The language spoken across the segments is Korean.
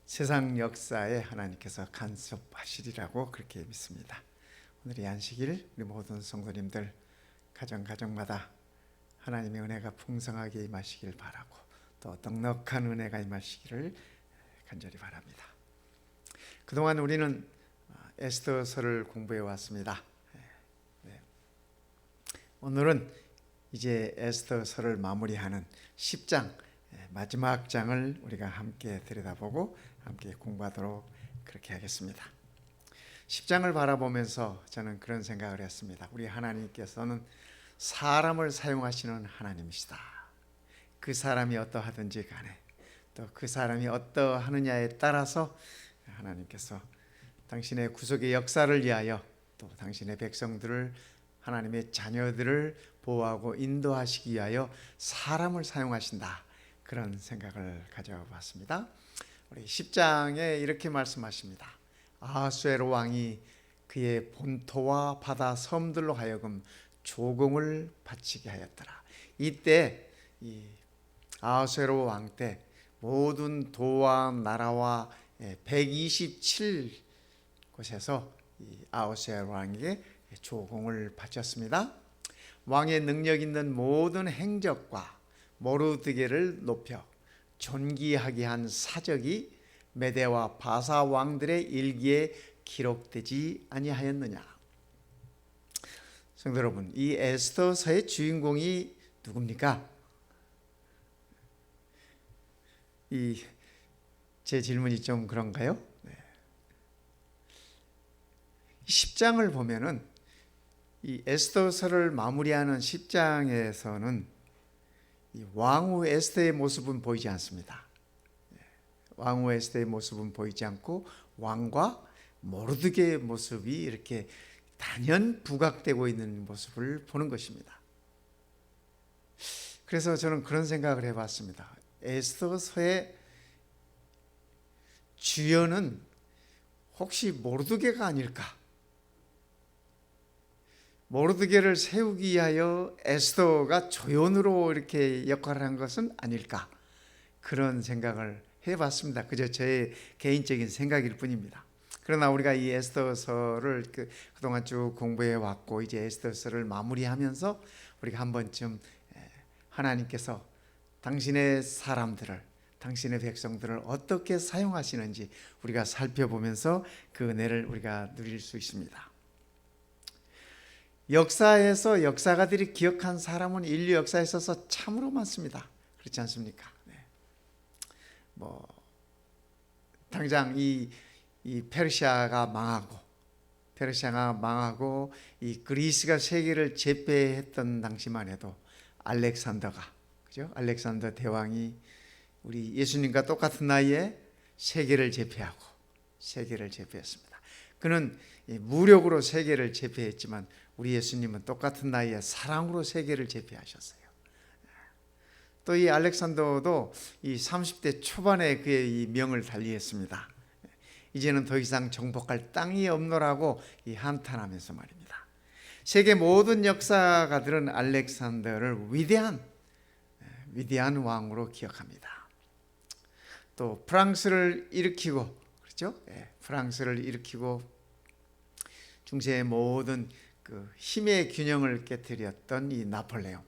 세상 역사에 하나님께서 간섭하시리라고 그렇게 믿습니다. 오늘 이 안식일 우리 모든 성도님들 가정마다 하나님의 은혜가 풍성하게 임하시길 바라고 또 넉넉한 은혜가 임하시기를 간절히 바랍니다. 그동안 우리는 에스더서를 공부해 왔습니다. 오늘은 이제 에스더서를 마무리하는 10장 마지막 장을 우리가 함께 들여다보고 함께 공부하도록 그렇게 하겠습니다. 10장을 바라보면서 저는 그런 생각을 했습니다. 우리 하나님께서는 사람을 사용하시는 하나님이시다. 그 사람이 어떠하든지 간에 또 그 사람이 어떠하느냐에 따라서 하나님께서 당신의 구속의 역사를 위하여 또 당신의 백성들을 하나님의 자녀들을 보호하고 인도하시기 위하여 사람을 사용하신다. 그런 생각을 가져봤습니다. 우리 10장에 이렇게 말씀하십니다. 아하수에로 왕이 그의 본토와 바다 섬들로 하여금 조공을 바치게 하였더라. 이때 이 아하수에로 왕 때 모든 도와 나라와 127곳에서 이 아하수에로 왕에게 조공을 바쳤습니다. 왕의 능력 있는 모든 행적과 모르드게를 높여 존귀하게 한 사적이 메대와 바사 왕들의 일기에 기록되지 아니하였느냐. 성도 여러분, 이 에스더서의 주인공이 누굽니까? 제 질문이 좀 그런가요? 10장을 보면은 이 에스더서를 마무리하는 10장에서는 왕후 에스더의 모습은 보이지 않습니다. 왕후 에스더의 모습은 보이지 않고 왕과 모르드게의 모습이 이렇게 단연 부각되고 있는 모습을 보는 것입니다. 그래서 저는 그런 생각을 해봤습니다. 에스더서의 주연은 혹시 모르드게가 아닐까? 모르드게를 세우기 위하여 에스더가 조연으로 이렇게 역할을 한 것은 아닐까? 그런 생각을 해봤습니다. 그저 저의 개인적인 생각일 뿐입니다. 그러나 우리가 이 에스더서를 그동안 쭉 공부해 왔고 이제 에스더서를 마무리하면서 우리가 한 번쯤 하나님께서 당신의 사람들을, 당신의 백성들을 어떻게 사용하시는지 우리가 살펴보면서 그 은혜를 우리가 누릴 수 있습니다. 역사에서 역사가들이 기억한 사람은 인류 역사에 있어서 참으로 많습니다. 그렇지 않습니까? 당장 이 페르시아가 망하고 이 그리스가 세계를 제패했던 당시만 해도 알렉산더가, 그죠? 알렉산더 대왕이 우리 예수님과 똑같은 나이에 세계를 제패했습니다. 그는 무력으로 세계를 제패했지만 우리 예수님은 똑같은 나이에 사랑으로 세계를 제패하셨어요. 또 이 알렉산더도 이 30대 초반에 그의 이 명을 달리했습니다. 이제는 더 이상 정복할 땅이 없노라고 이 한탄하면서 말입니다. 세계 모든 역사가들은 알렉산더를 위대한 왕으로 기억합니다. 또 프랑스를 일으키고, 그렇죠? 프랑스를 일으키고 중세의 모든 그 힘의 균형을 깨뜨렸던 이 나폴레옹,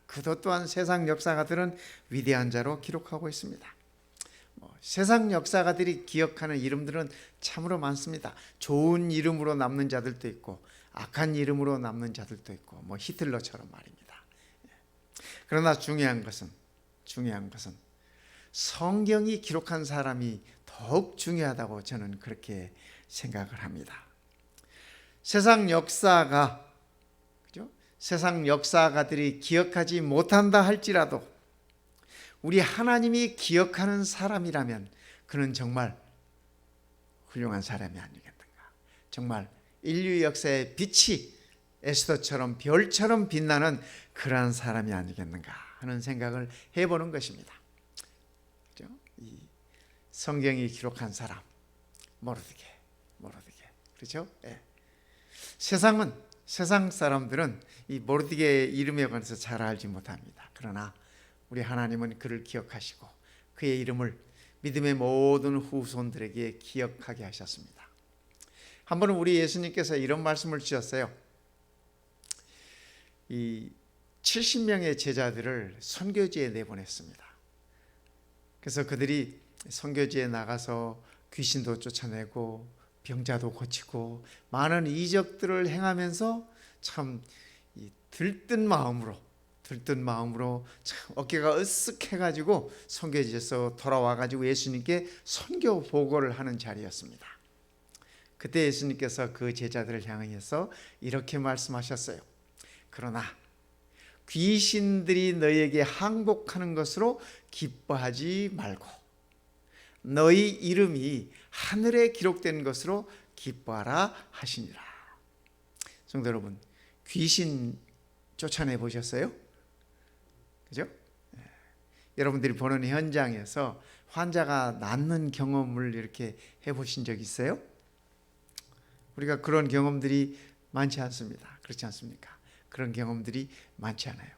그도 또한 세상 역사가들은 위대한 자로 기록하고 있습니다. 세상 역사가들이 기억하는 이름들은 참으로 많습니다. 좋은 이름으로 남는 자들도 있고 악한 이름으로 남는 자들도 있고 히틀러처럼 말입니다. 그러나 중요한 것은 성경이 기록한 사람이 더욱 중요하다고 저는 그렇게 생각을 합니다. 세상 역사가들이 기억하지 못한다 할지라도 우리 하나님이 기억하는 사람이라면 그는 정말 훌륭한 사람이 아니겠는가. 정말 인류 역사의 빛이 에스더처럼 별처럼 빛나는 그러한 사람이 아니겠는가 하는 생각을 해보는 것입니다. 그렇죠? 이 성경이 기록한 사람, 모르드게. 그렇죠? 세상 사람들은 이 모르드게 이름에 관해서 잘 알지 못합니다. 그러나 우리 하나님은 그를 기억하시고 그의 이름을 믿음의 모든 후손들에게 기억하게 하셨습니다. 한 번은 우리 예수님께서 이런 말씀을 주셨어요. 이 70명의 제자들을 선교지에 내보냈습니다. 그래서 그들이 선교지에 나가서 귀신도 쫓아내고 병자도 고치고 많은 이적들을 행하면서 참 들뜬 마음으로 참 어깨가 으쓱해가지고 선교지에서 돌아와가지고 예수님께 선교 보고를 하는 자리였습니다. 그때 예수님께서 그 제자들을 향해서 이렇게 말씀하셨어요. 그러나 귀신들이 너희에게 항복하는 것으로 기뻐하지 말고 너희 이름이 하늘에 기록된 것으로 기뻐하라 하시니라. 성도 여러분, 귀신 쫓아내 보셨어요? 그죠? 여러분들이 보는 현장에서 환자가 낫는 경험을 이렇게 해보신 적 있어요? 우리가 그런 경험들이 많지 않습니다. 그렇지 않습니까? 그런 경험들이 많지 않아요.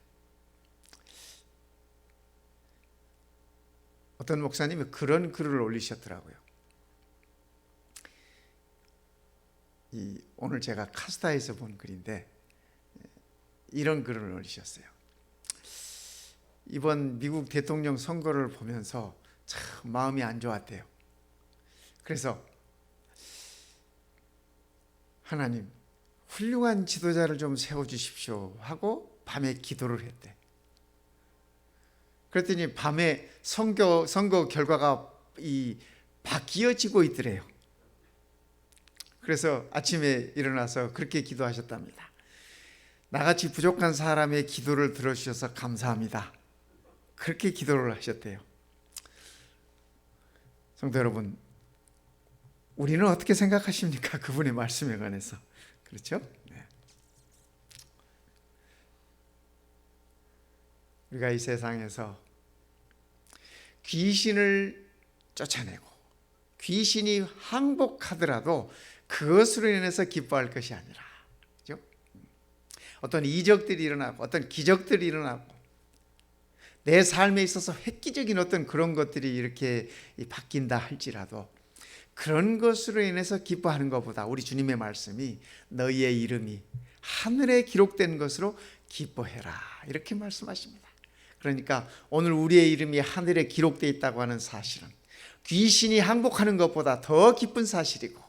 어떤 목사님이 그런 글을 올리셨더라고요. 오늘 제가 카스타에서 본 글인데 이런 글을 올리셨어요. 이번 미국 대통령 선거를 보면서 참 마음이 안 좋았대요. 그래서 하나님, 훌륭한 지도자를 좀 세워주십시오 하고 밤에 기도를 했대. 그랬더니 밤에 선거 결과가 바뀌어지고 있더래요. 그래서 아침에 일어나서 그렇게 기도하셨답니다. 나같이 부족한 사람의 기도를 들어주셔서 감사합니다. 그렇게 기도를 하셨대요. 성도 여러분, 우리는 어떻게 생각하십니까? 그분의 말씀에 관해서. 그렇죠? 네. 우리가 이 세상에서 귀신을 쫓아내고 귀신이 항복하더라도 그것으로 인해서 기뻐할 것이 아니라, 그렇죠? 어떤 이적들이 일어나고 어떤 기적들이 일어나고 내 삶에 있어서 획기적인 어떤 그런 것들이 이렇게 바뀐다 할지라도 그런 것으로 인해서 기뻐하는 것보다 우리 주님의 말씀이 너희의 이름이 하늘에 기록된 것으로 기뻐해라 이렇게 말씀하십니다. 그러니까 오늘 우리의 이름이 하늘에 기록되어 있다고 하는 사실은 귀신이 항복하는 것보다 더 기쁜 사실이고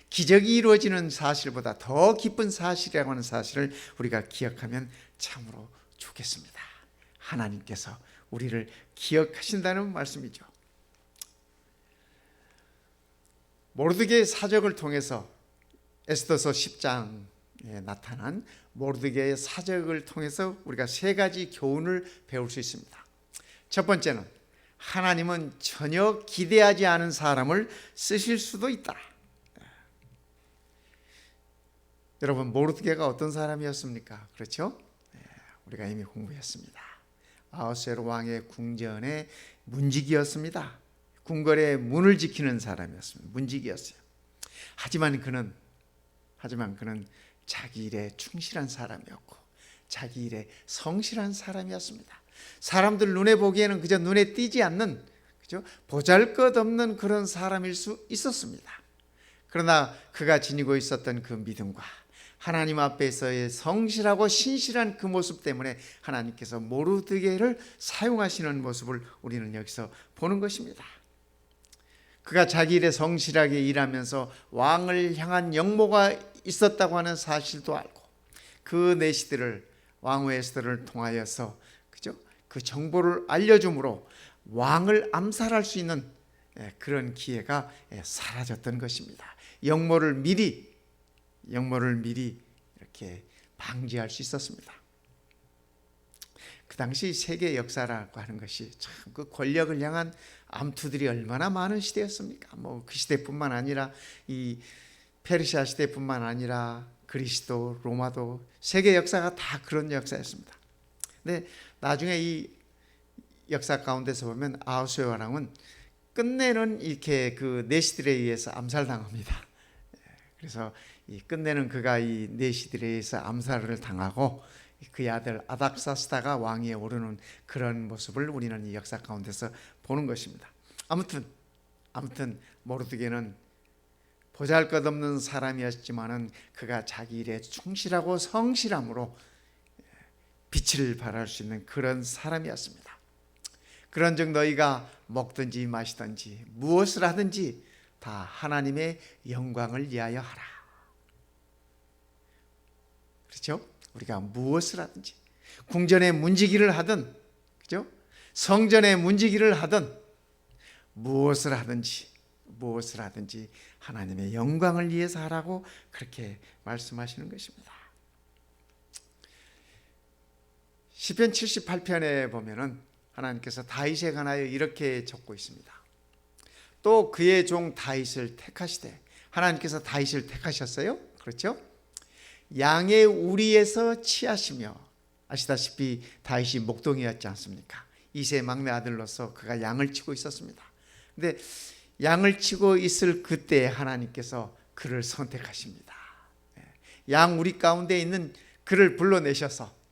기적이 이루어지는 사실보다 더 기쁜 사실이라고 하는 사실을 우리가 기억하면 참으로 좋겠습니다. 하나님께서 우리를 기억하신다는 말씀이죠. 모르드게의 사적을 통해서 에스더서 10장에 나타난 모르드게의 사적을 통해서 우리가 세 가지 교훈을 배울 수 있습니다. 첫 번째는 하나님은 전혀 기대하지 않은 사람을 쓰실 수도 있다. 여러분, 모르드게가 어떤 사람이었습니까? 그렇죠? 우리가 이미 공부했습니다. 아하수에로 왕의 궁전의 문지기였습니다. 궁궐의 문을 지키는 사람이었습니다. 문지기였어요. 하지만 그는 자기 일에 충실한 사람이었고 자기 일에 성실한 사람이었습니다. 사람들 눈에 보기에는 그저 눈에 띄지 않는, 그죠? 보잘것없는 그런 사람일 수 있었습니다. 그러나 그가 지니고 있었던 그 믿음과 하나님 앞에서의 성실하고 신실한 그 모습 때문에 하나님께서 모르드게를 사용하시는 모습을 우리는 여기서 보는 것입니다. 그가 자기 일에 성실하게 일하면서 왕을 향한 역모가 있었다고 하는 사실도 알고 그 내시들을 왕후 에스더를 통하여서, 그죠? 그 정보를 알려줌으로 왕을 암살할 수 있는 그런 기회가 사라졌던 것입니다. 역모를 미리 이렇게 방지할 수 있었습니다. 그 당시 세계 역사라고 하는 것이 참 그 권력을 향한 암투들이 얼마나 많은 시대였습니까? 뭐 그 시대뿐만 아니라 이 페르시아 시대뿐만 아니라 그리스도, 로마도 세계 역사가 다 그런 역사였습니다. 근데 나중에 이 역사 가운데서 보면 아하수에 왕은 끝내는 이렇게 그 내시들에 의해서 암살당합니다. 그래서 이 끝내는 그가 이 내시들에 의해서 암살을 당하고 그의 아들 아닥사스다가 왕위에 오르는 그런 모습을 우리는 이 역사 가운데서 보는 것입니다. 아무튼 아무튼 모르드게는 보잘것없는 사람이었지만은 그가 자기 일에 충실하고 성실함으로 빛을 발할 수 있는 그런 사람이었습니다. 그런즉 너희가 먹든지 마시든지 무엇을 하든지 다 하나님의 영광을 위하여 하라. 그렇죠? 우리가 무엇을 하든지 궁전의 문지기를 하든, 그죠? 성전의 문지기를 하든 무엇을 하든지 하나님의 영광을 위해서 하라고 그렇게 말씀하시는 것입니다. 시편 78편에 보면은 하나님께서 다윗에 관하여 이렇게 적고 있습니다. 또 그의 종 다윗을 택하시되, 하나님께서 다윗을 택하셨어요. 그렇죠? 양의 우리에서 치하시며, 아시다시피 다윗이 목동이었지 않습니까? 이새의 막내 아들로서 그가 양을 치고 있었습니다. 근데 양을 치고 있을 그때 하나님께서 그를 선택하십니다. 양 우리 가운데 있는 그를 불러내셔서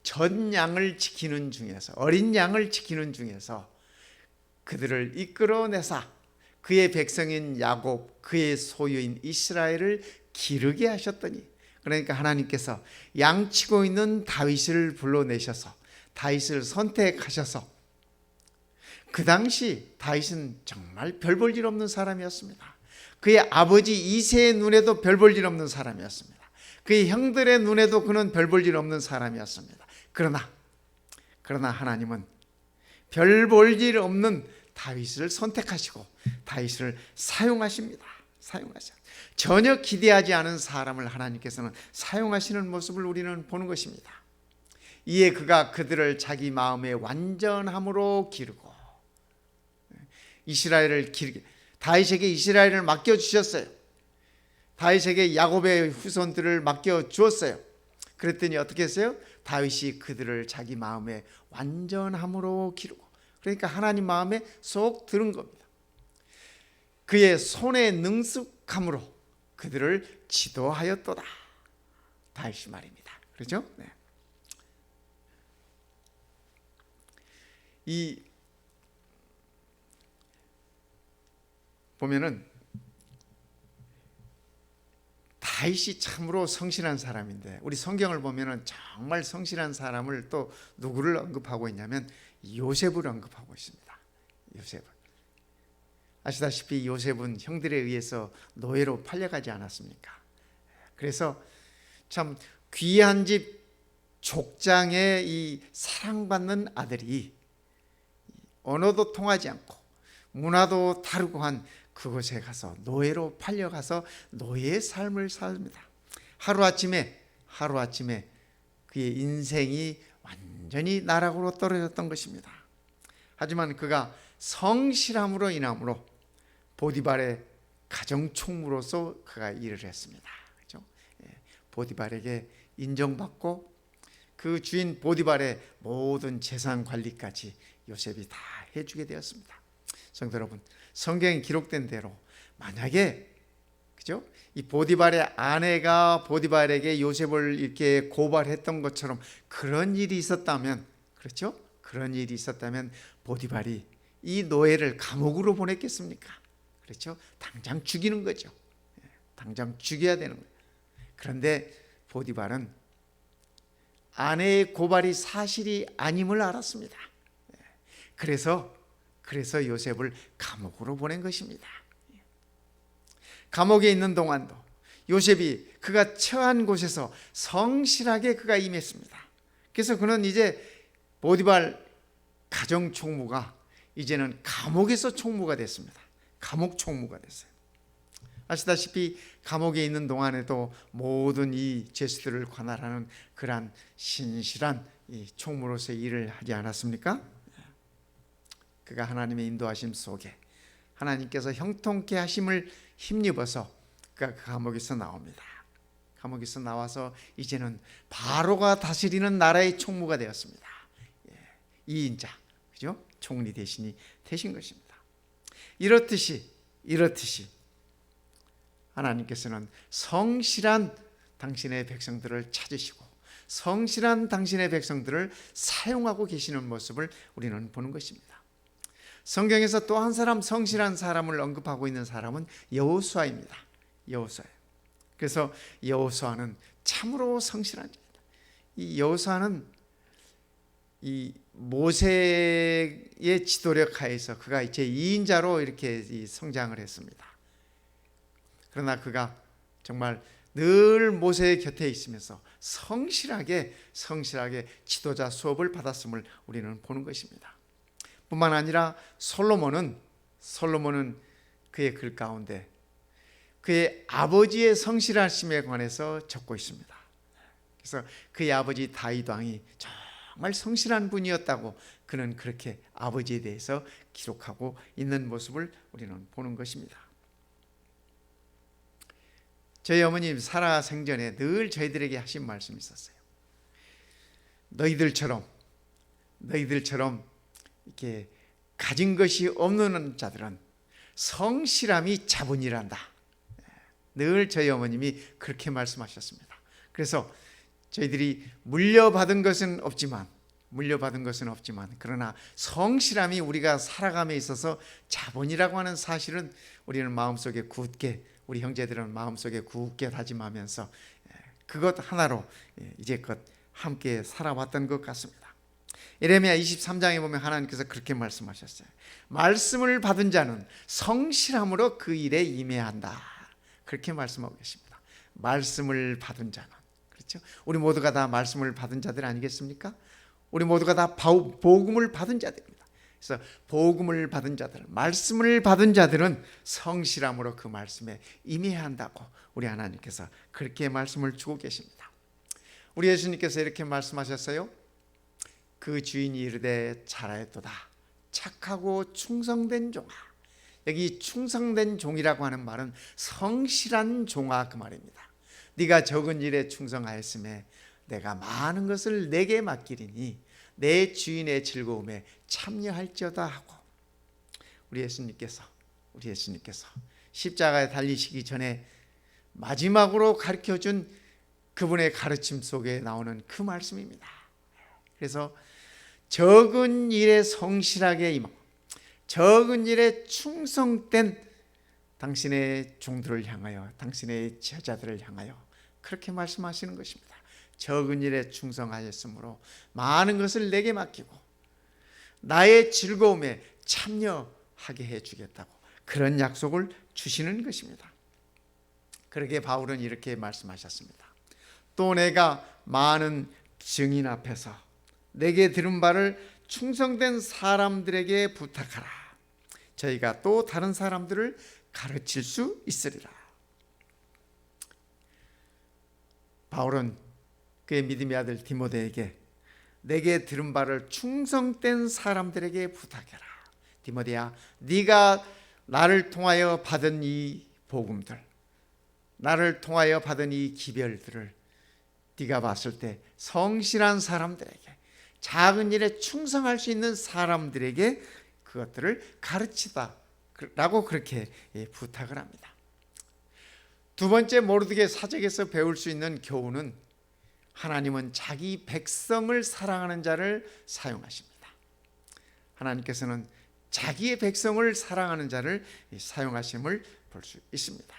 전 양을 지키는 중에서, 어린 양을 지키는 중에서 그들을 이끌어내사 그의 백성인 야곱, 그의 소유인 이스라엘을 기르게 하셨더니, 그러니까 하나님께서 양치고 있는 다윗을 불러내셔서 다윗을 선택하셔서, 그 당시 다윗은 정말 별 볼 일 없는 사람이었습니다. 그의 아버지 이새의 눈에도 별 볼 일 없는 사람이었습니다. 그의 형들의 눈에도 그는 별 볼 일 없는 사람이었습니다. 그러나 하나님은 별 볼 일 없는 다윗을 선택하시고 다윗을 사용하십니다. 전혀 기대하지 않은 사람을 하나님께서는 사용하시는 모습을 우리는 보는 것입니다. 이에 그가 그들을 자기 마음의 완전함으로 기르고, 이스라엘을 기르게, 다윗에게 이스라엘을 맡겨주셨어요. 다윗에게 야곱의 후손들을 맡겨주었어요. 그랬더니 어떻게 했어요? 다윗이 그들을 자기 마음의 완전함으로 기르고, 그러니까 하나님 마음에 쏙 들은 겁니다. 그의 손의 능숙함으로 그들을 지도하였도다. 다윗이 말입니다. 그렇죠? 네. 이 보면은 다윗이 참으로 성실한 사람인데, 우리 성경을 보면은 정말 성실한 사람을 또 누구를 언급하고 있냐면 요셉을 언급하고 있습니다. 요셉을. 아시다시피 요셉은 형들에 의해서 노예로 팔려가지 않았습니까? 그래서 참 귀한 집 족장의 이 사랑받는 아들이 언어도 통하지 않고 문화도 다르고 한 그곳에 가서 노예로 팔려가서 노예의 삶을 삽니다. 하루아침에 그의 인생이 완전히 나락으로 떨어졌던 것입니다. 하지만 그가 성실함으로 인함으로 보디발의 가정총무로서 그가 일을 했습니다. 그렇죠? 보디발에게 인정받고 그 주인 보디발의 모든 재산 관리까지 요셉이 다 해주게 되었습니다. 성도 여러분, 성경에 기록된 대로 만약에, 그죠? 이 보디발의 아내가 보디발에게 요셉을 이렇게 고발했던 것처럼 그런 일이 있었다면, 그렇죠? 그런 일이 있었다면 보디발이 이 노예를 감옥으로 보냈겠습니까? 그렇죠? 당장 죽이는 거죠. 당장 죽여야 되는 거예요. 그런데 보디발은 아내의 고발이 사실이 아님을 알았습니다. 그래서 요셉을 감옥으로 보낸 것입니다. 감옥에 있는 동안도 요셉이 그가 처한 곳에서 성실하게 그가 임했습니다. 그래서 그는 이제 보디발 가정 총무가 이제는 감옥에서 총무가 됐습니다. 감옥 총무가 됐어요. 아시다시피 감옥에 있는 동안에도 모든 이 죄수들을 관할하는 그러한 신실한 이 총무로서의 일을 하지 않았습니까? 그가 하나님의 인도하심 속에 하나님께서 형통케 하심을 힘입어서 그가 감옥에서 나옵니다. 감옥에서 나와서 이제는 바로가 다스리는 나라의 총무가 되었습니다. 2인자, 그죠? 총리 대신이 되신 것입니다. 이렇듯이 하나님께서는 성실한 당신의 백성들을 찾으시고 성실한 당신의 백성들을 사용하고 계시는 모습을 우리는 보는 것입니다. 성경에서 또 한 사람 성실한 사람을 언급하고 있는 사람은 여호수아입니다. 여호수아. 그래서 여호수아는 참으로 성실한 자입니다. 이 여호수아는 이 모세의 지도력 하에서 그가 이제 2인자로 이렇게 성장을 했습니다. 그러나 그가 정말 늘 모세의 곁에 있으면서 성실하게 지도자 수업을 받았음을 우리는 보는 것입니다. 뿐만 아니라 솔로몬은 그의 글 가운데 그의 아버지의 성실하심에 관해서 적고 있습니다. 그래서 그의 아버지 다윗 왕이 정말 성실한 분이었다고 그는 그렇게 아버지에 대해서 기록하고 있는 모습을 우리는 보는 것입니다. 저희 어머님 살아 생전에 늘 저희들에게 하신 말씀이 있었어요. 너희들처럼 이렇게 가진 것이 없는 자들은 성실함이 자본이란다. 늘 저희 어머님이 그렇게 말씀하셨습니다. 그래서 저희들이 물려받은 것은 없지만 그러나 성실함이 우리가 살아감에 있어서 자본이라고 하는 사실은 우리는 마음속에 굳게, 우리 형제들은 마음속에 굳게 다짐하면서 그것 하나로 이제껏 함께 살아왔던 것 같습니다. 예레미야 23장에 보면 하나님께서 그렇게 말씀하셨어요. 말씀을 받은 자는 성실함으로 그 일에 임해야 한다. 그렇게 말씀하고 계십니다. 말씀을 받은 자는, 그렇죠? 우리 모두가 다 말씀을 받은 자들 아니겠습니까? 우리 모두가 다 복음을 받은 자들입니다. 그래서 복음을 받은 자들, 말씀을 받은 자들은 성실함으로 그 말씀에 임해야 한다고 우리 하나님께서 그렇게 말씀을 주고 계십니다. 우리 예수님께서 이렇게 말씀하셨어요. 그 주인이 이르되 잘하였도다. 착하고 충성된 종아. 여기 충성된 종이라고 하는 말은 성실한 종아 그 말입니다. 네가 적은 일에 충성하였음에 내가 많은 것을 내게 맡기리니 내 주인의 즐거움에 참여할지어다 하고, 우리 예수님께서 십자가에 달리시기 전에 마지막으로 가르쳐준 그분의 가르침 속에 나오는 그 말씀입니다. 그래서 적은 일에 성실하게 임하고 적은 일에 충성된 당신의 종들을 향하여, 당신의 제자들을 향하여 그렇게 말씀하시는 것입니다. 적은 일에 충성하였으므로 많은 것을 내게 맡기고 나의 즐거움에 참여하게 해주겠다고 그런 약속을 주시는 것입니다. 그러게 바울은 이렇게 말씀하셨습니다. 또 내가 많은 증인 앞에서 내게 들은 바를 충성된 사람들에게 부탁하라. 저희가 또 다른 사람들을 가르칠 수 있으리라. 바울은 그의 믿음의 아들 디모데에게 내게 들은 바를 충성된 사람들에게 부탁해라. 디모데야, 네가 나를 통하여 받은 이 복음들, 나를 통하여 받은 이 기별들을 네가 봤을 때 성실한 사람들에게, 작은 일에 충성할 수 있는 사람들에게 그것들을 가르치다 라고 그렇게 부탁을 합니다. 두 번째, 모르드게 사적에서 배울 수 있는 교훈은 하나님은 자기 백성을 사랑하는 자를 사용하십니다. 하나님께서는 자기의 백성을 사랑하는 자를 사용하심을 볼 수 있습니다.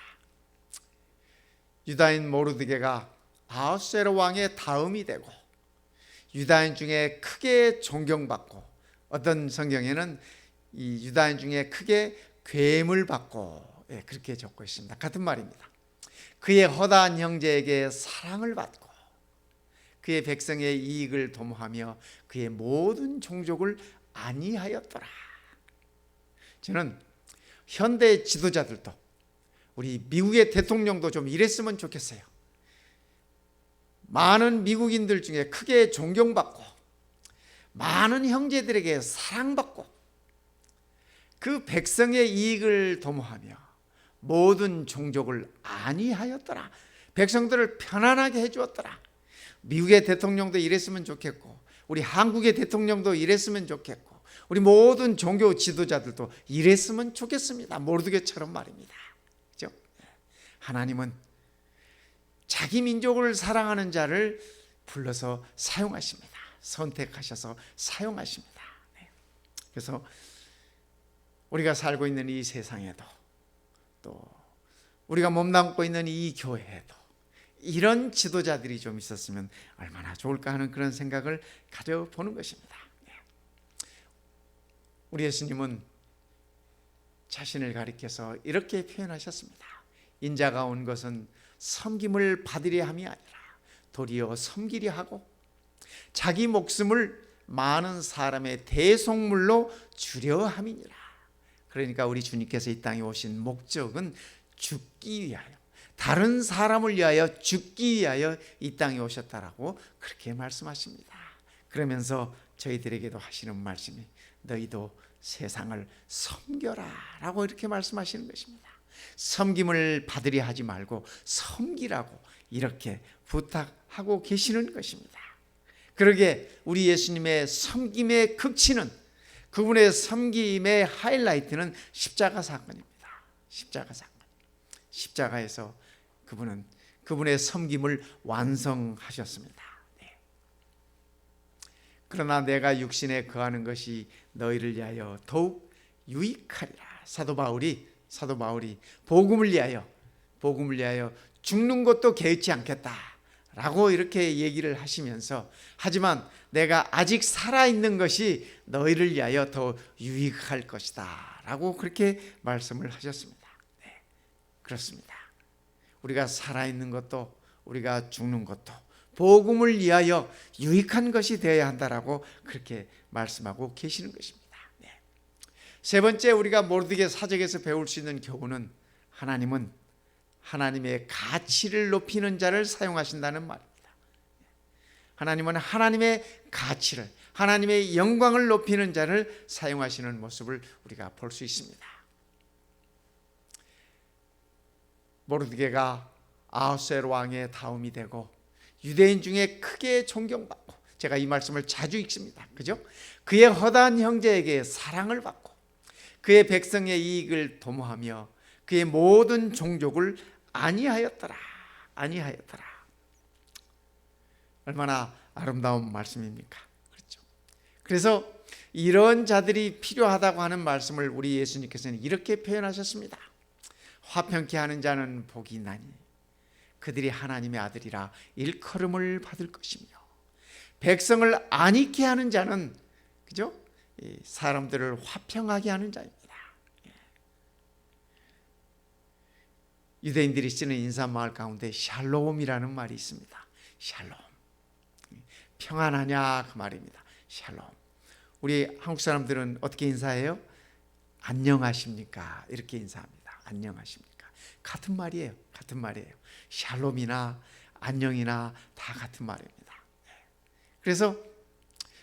유다인 모르드게가 아하수에로 왕의 다음이 되고 유다인 중에 크게 존경받고, 어떤 성경에는 이 유다인 중에 크게 괴물 받고, 그렇게 적고 있습니다. 같은 말입니다. 그의 허다한 형제에게 사랑을 받고 그의 백성의 이익을 도모하며 그의 모든 종족을 안위하였더라. 저는 현대 지도자들도, 우리 미국의 대통령도 좀 이랬으면 좋겠어요. 많은 미국인들 중에 크게 존경받고 많은 형제들에게 사랑받고 그 백성의 이익을 도모하며 모든 종족을 안위하였더라. 백성들을 편안하게 해주었더라. 미국의 대통령도 이랬으면 좋겠고 우리 한국의 대통령도 이랬으면 좋겠고 우리 모든 종교 지도자들도 이랬으면 좋겠습니다. 모르드게처럼 말입니다. 그렇죠? 하나님은 자기 민족을 사랑하는 자를 불러서 사용하십니다. 선택하셔서 사용하십니다. 그래서 우리가 살고 있는 이 세상에도, 또 우리가 몸담고 있는 이 교회에도 이런 지도자들이 좀 있었으면 얼마나 좋을까 하는 그런 생각을 가져보는 것입니다. 우리 예수님은 자신을 가리켜서 이렇게 표현하셨습니다. 인자가 온 것은 섬김을 받으려 함이 아니라 도리어 섬기려 하고 자기 목숨을 많은 사람의 대속물로 주려 함이니라. 그러니까 우리 주님께서 이 땅에 오신 목적은 죽기 위하여, 다른 사람을 위하여 죽기 위하여 이 땅에 오셨다라고 그렇게 말씀하십니다. 그러면서 저희들에게도 하시는 말씀이 너희도 세상을 섬겨라 라고 이렇게 말씀하시는 것입니다. 섬김을 받으려 하지 말고 섬기라고 이렇게 부탁하고 계시는 것입니다. 그러게 우리 예수님의 섬김의 극치는, 그분의 섬김의 하이라이트는 십자가 사건입니다. 십자가 사건. 십자가에서 그분은 그분의 섬김을 완성하셨습니다. 네. 그러나 내가 육신에 거하는 것이 너희를 위하여 더욱 유익하리라. 사도 바울이 복음을 위하여 죽는 것도 개의치 않겠다라고 이렇게 얘기를 하시면서, 하지만 내가 아직 살아있는 것이 너희를 위하여 더 유익할 것이다 라고 그렇게 말씀을 하셨습니다. 네, 그렇습니다. 우리가 살아있는 것도 우리가 죽는 것도 복음을 위하여 유익한 것이 되어야 한다라고 그렇게 말씀하고 계시는 것입니다. 네. 세 번째, 우리가 모르드게 사적에서 배울 수 있는 교훈은 하나님은 하나님의 가치를 높이는 자를 사용하신다는 말입니다. 하나님은 하나님의 가치를, 하나님의 영광을 높이는 자를 사용하시는 모습을 우리가 볼 수 있습니다. 모르드게가 아하수에로 왕의 다음이 되고 유대인 중에 크게 존경받고, 제가 이 말씀을 자주 읽습니다. 그죠? 그의 허다한 형제에게 사랑을 받고 그의 백성의 이익을 도모하며 그의 모든 종족을 안위하였더라. 얼마나 아름다운 말씀입니까? 그렇죠? 그래서 이런 자들이 필요하다고 하는 말씀을 우리 예수님께서는 이렇게 표현하셨습니다. 화평케 하는 자는 복이 나니 그들이 하나님의 아들이라 일컬음을 받을 것이며, 백성을 안익게 하는 자는, 그죠? 사람들을 화평하게 하는 자입니다. 유대인들이 쓰는 인사말 가운데 샬롬이라는 말이 있습니다. 샬롬, 평안하냐 그 말입니다. 샬롬. 우리 한국 사람들은 어떻게 인사해요? 안녕하십니까 이렇게 인사합니다. 안녕하십니까. 같은 말이에요. 샬롬이나 안녕이나 다 같은 말입니다. 그래서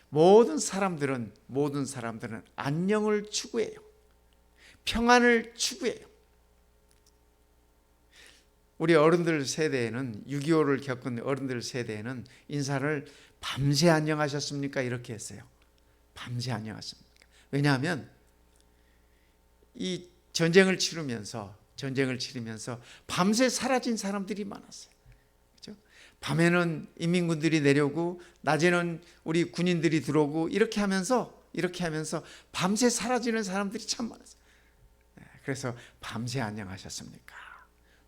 모든 사람들은 안녕을 추구해요. 평안을 추구해요. 우리 어른들 세대에는, 6.25를 겪은 어른들 세대에는 인사를 밤새 안녕하셨습니까 이렇게 했어요. 밤새 안녕하십니까. 왜냐하면 이 전쟁을 치르면서 밤새 사라진 사람들이 많았어요. 그렇죠? 밤에는 인민군들이 내려오고 낮에는 우리 군인들이 들어오고 이렇게 하면서 밤새 사라지는 사람들이 참 많았어요. 그래서 밤새 안녕하셨습니까?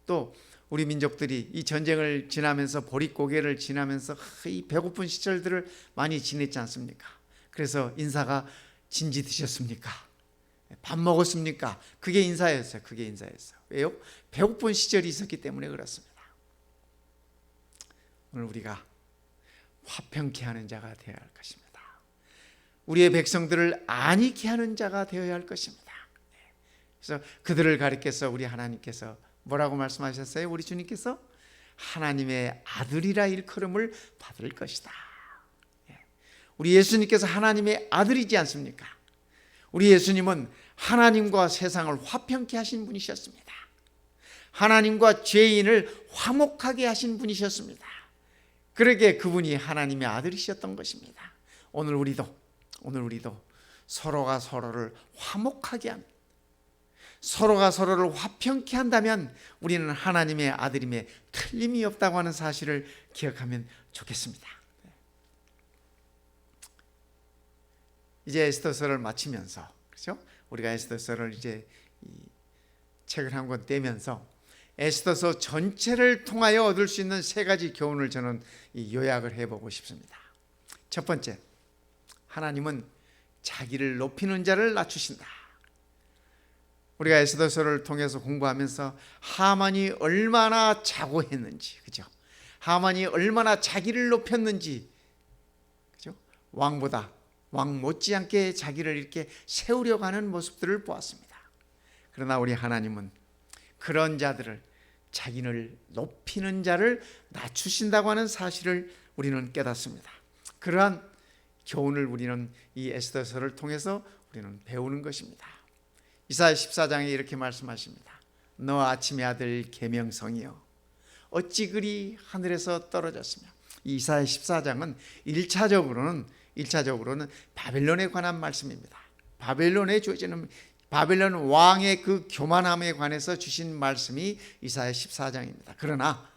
또 우리 민족들이 이 전쟁을 지나면서, 보릿고개를 지나면서 이 배고픈 시절들을 많이 지냈지 않습니까? 그래서 인사가 진지 드셨습니까? 밥 먹었습니까? 그게 인사였어요. 왜요? 배고픈 시절이 있었기 때문에 그렇습니다. 오늘 우리가 화평케 하는 자가 되어야 할 것입니다. 우리의 백성들을 안익게 하는 자가 되어야 할 것입니다. 그래서 그들을 가리켜서 우리 하나님께서 뭐라고 말씀하셨어요? 우리 주님께서 하나님의 아들이라 일컬음을 받을 것이다. 우리 예수님께서 하나님의 아들이지 않습니까? 우리 예수님은 하나님과 세상을 화평케 하신 분이셨습니다. 하나님과 죄인을 화목하게 하신 분이셨습니다. 그러게 그분이 하나님의 아들이셨던 것입니다. 오늘 우리도 서로가 서로를 화목하게 합니다. 서로가 서로를 화평케 한다면 우리는 하나님의 아들임에 틀림이 없다고 하는 사실을 기억하면 좋겠습니다. 이제 에스더서를 마치면서, 그렇죠? 우리가 에스더서를 이제 이 책을 한 권 떼면서 에스더서 전체를 통하여 얻을 수 있는 세 가지 교훈을 저는 요약을 해보고 싶습니다. 첫 번째, 하나님은 자기를 높이는 자를 낮추신다. 우리가 에스더서를 통해서 공부하면서 하만이 얼마나 자고했는지, 그죠? 하만이 얼마나 자기를 높였는지, 그죠? 왕보다 왕 못지않게 자기를 이렇게 세우려고 하는 모습들을 보았습니다. 그러나 우리 하나님은 그런 자들을, 자기를 높이는 자를 낮추신다고 하는 사실을 우리는 깨닫습니다. 그러한 교훈을 우리는 이 에스더서를 통해서 우리는 배우는 것입니다. 이사야 14장에 이렇게 말씀하십니다. 너 아침의 아들 계명성이여 어찌 그리 하늘에서 떨어졌으며. 이 이사야 14장은 1차적으로는 바벨론에 관한 말씀입니다. 바벨론에 주어지는 바벨론 왕의 그 교만함에 관해서 주신 말씀이 이사야 14장입니다. 그러나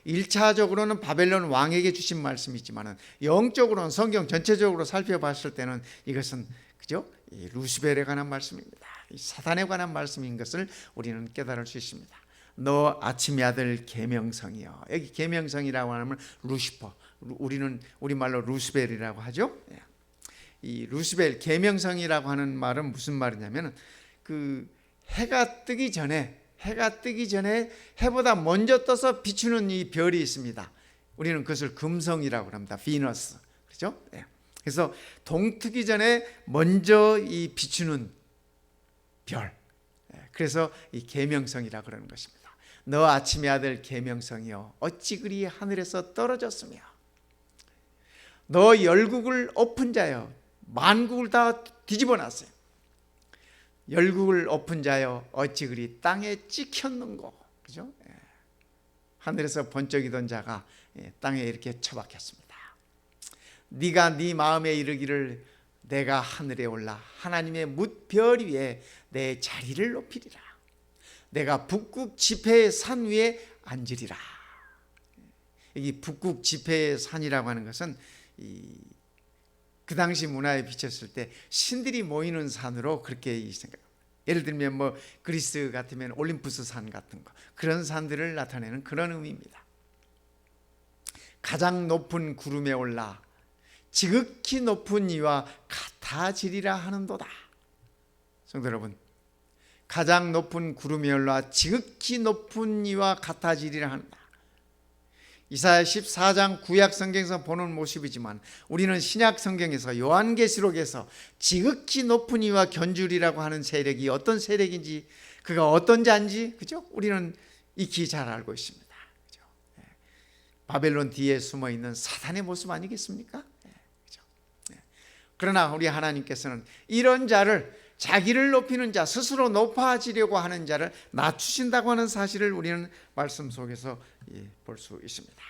1차적으로는 바벨론 왕에게 주신 말씀이지만 영적으로는 성경 전체적으로 살펴봤을 때는 이것은 그죠? 루스벨에 관한 말씀입니다. 사단에 관한 말씀인 것을 우리는 깨달을 수 있습니다. 너 아침의 아들 계명성이여. 여기 계명성이라고 하면 루시퍼, 우리는 우리말로 루스벨이라고 하죠. 이 루스벨 계명성이라고 하는 말은 무슨 말이냐면 그 해가 뜨기 전에 해보다 먼저 떠서 비추는 이 별이 있습니다. 우리는 그것을 금성이라고 합니다. 비너스, 그렇죠? 그래서 동트기 전에 먼저 이 비추는 별, 그래서 이 계명성이라 그러는 것입니다. 너 아침의 아들 계명성이여 어찌 그리 하늘에서 떨어졌으며. 너 열국을 엎은 자여 만국을 다 뒤집어 놨어요. 열국을 엎은 자여 어찌 그리 땅에 찍혔는고. 그죠? 하늘에서 번쩍이던 자가 땅에 이렇게 처박혔습니다. 네가 네 마음에 이르기를 내가 하늘에 올라 하나님의 뭇별 위에 내 자리를 높이리라. 내가 북극 지폐의 산 위에 앉으리라. 이 북극 지폐의 산이라고 하는 것은 그 당시 문화에 비쳤을 때 신들이 모이는 산으로 그렇게 생각. 예를 들면 뭐 그리스 같으면 올림푸스 산 같은 거, 그런 산들을 나타내는 그런 의미입니다. 가장 높은 구름에 올라 지극히 높은 이와 같아지리라 하는도다. 성도 여러분, 가장 높은 구름에 올라 지극히 높은 이와 같아지리라 한다. 이사야 14장 구약 성경에서 보는 모습이지만 우리는 신약 성경에서 요한계시록에서 지극히 높은 이와 견주리라고 하는 세력이 어떤 세력인지, 그가 어떤 자인지, 그죠? 우리는 익히 잘 알고 있습니다. 그죠? 바벨론 뒤에 숨어 있는 사탄의 모습 아니겠습니까? 그죠? 그러나 우리 하나님께서는 이런 자를, 자기를 높이는 자, 스스로 높아지려고 하는 자를 낮추신다고 하는 사실을 우리는 말씀 속에서 볼 수 있습니다.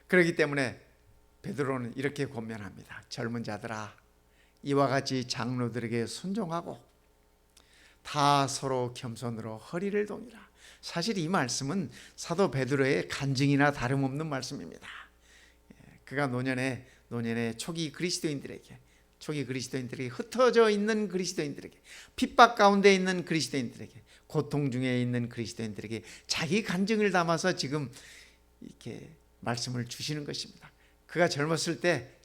그렇기 때문에 베드로는 이렇게 권면합니다. 젊은 자들아, 이와 같이 장로들에게 순종하고 다 서로 겸손으로 허리를 동이라. 사실 이 말씀은 사도 베드로의 간증이나 다름없는 말씀입니다. 그가 노년에 초기 그리스도인들에게 흩어져 있는 그리스도인들에게, 핍박 가운데 있는 그리스도인들에게, 고통 중에 있는 그리스도인들에게 자기 간증을 담아서 지금 이렇게 말씀을 주시는 것입니다. 그가 젊었을 때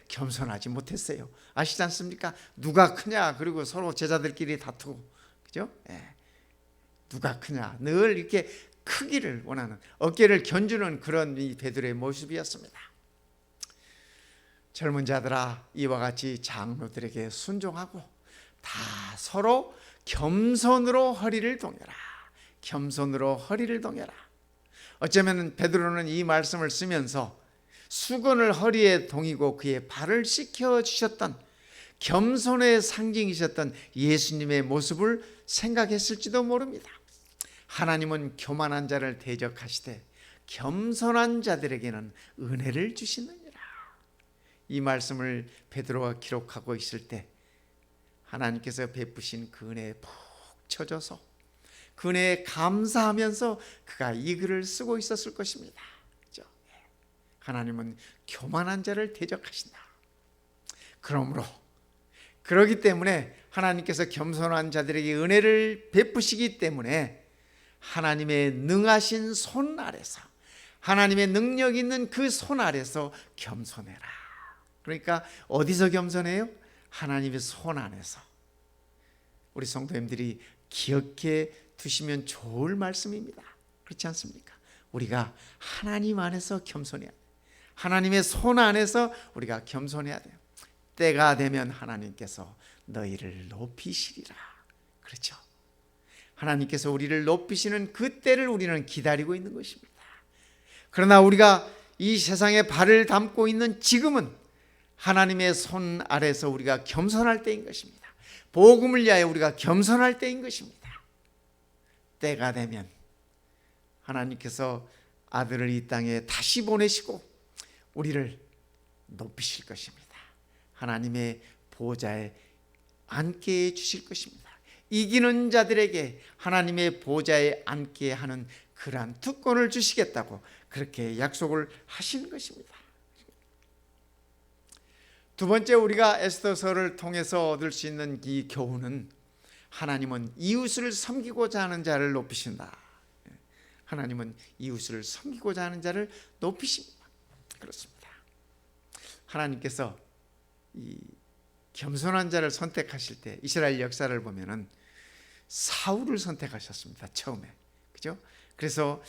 겸손하지 못했어요. 아시지 않습니까? 누가 크냐, 그리고 서로 제자들끼리 다투고, 그죠? 누가 크냐, 늘 이렇게 크기를 원하는, 어깨를 견주는 그런 이 베드로의 모습이었습니다. 젊은 자들아, 이와 같이 장로들에게 순종하고 다 서로 겸손으로 허리를 동여라. 겸손으로 허리를 동여라. 어쩌면 베드로는 이 말씀을 쓰면서 수건을 허리에 동이고 그의 발을 씻겨 주셨던, 겸손의 상징이셨던 예수님의 모습을 생각했을지도 모릅니다. 하나님은 교만한 자를 대적하시되 겸손한 자들에게는 은혜를 주시느니라. 이 말씀을 베드로가 기록하고 있을 때 하나님께서 베푸신 그 은혜에 푹 쳐져서 그 은혜에 감사하면서 그가 이 글을 쓰고 있었을 것입니다. 그렇죠? 하나님은 교만한 자를 대적하신다. 그러므로 그렇기 때문에 하나님께서 겸손한 자들에게 은혜를 베푸시기 때문에 하나님의 능하신 손 아래서, 하나님의 능력 있는 그 손 아래서 겸손해라. 그러니까 어디서 겸손해요? 하나님의 손 안에서. 우리 성도님들이 기억해 두시면 좋을 말씀입니다. 그렇지 않습니까? 우리가 하나님 안에서 겸손해야 돼요. 하나님의 손 안에서 우리가 겸손해야 돼요. 때가 되면 하나님께서 너희를 높이시리라. 그렇죠? 하나님께서 우리를 높이시는 그 때를 우리는 기다리고 있는 것입니다. 그러나 우리가 이 세상에 발을 담고 있는 지금은 하나님의 손 아래서 우리가 겸손할 때인 것입니다. 복음을 위하여 우리가 겸손할 때인 것입니다. 때가 되면 하나님께서 아들을 이 땅에 다시 보내시고 우리를 높이실 것입니다. 하나님의 보좌에 앉게 해 주실 것입니다. 이기는 자들에게 하나님의 보좌에 앉게 하는 그러한 특권을 주시겠다고 그렇게 약속을 하시는 것입니다. 두 번째, 우리가 에스더서를 통해서 얻을 수 있는 이 교훈은 하나님은 이웃을 섬기고자 하는 자를 높이신다. 하나님은 이웃을 섬기고자 하는 자를 높이십니다. 그렇습니다. 하나님께서 이 겸손한 자를 선택하실 때 이스라엘 역사를 보면은 사울을 선택하셨습니다. 처음에. 그죠? 그래서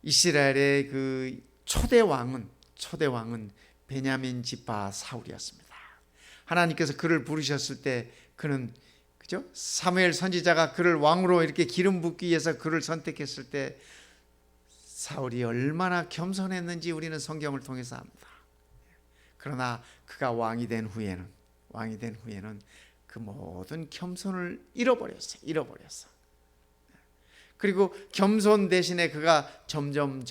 이스라엘의 그 초대 왕은 베냐민 지파 사울이었습니다. 하나님께서 그를 부르셨을 때 그는, 그죠? 사무엘 선지자가 그를 왕으로 이렇게 기름 붓기 위해서 그를 선택했을 때 사울이 얼마나 겸손했는지 우리는 성경을 통해서 압니다. 그러나 그가 왕이 된 후에는 그 모든 겸손을 잃어버렸어. 그리고 겸손 대신에 그가 점점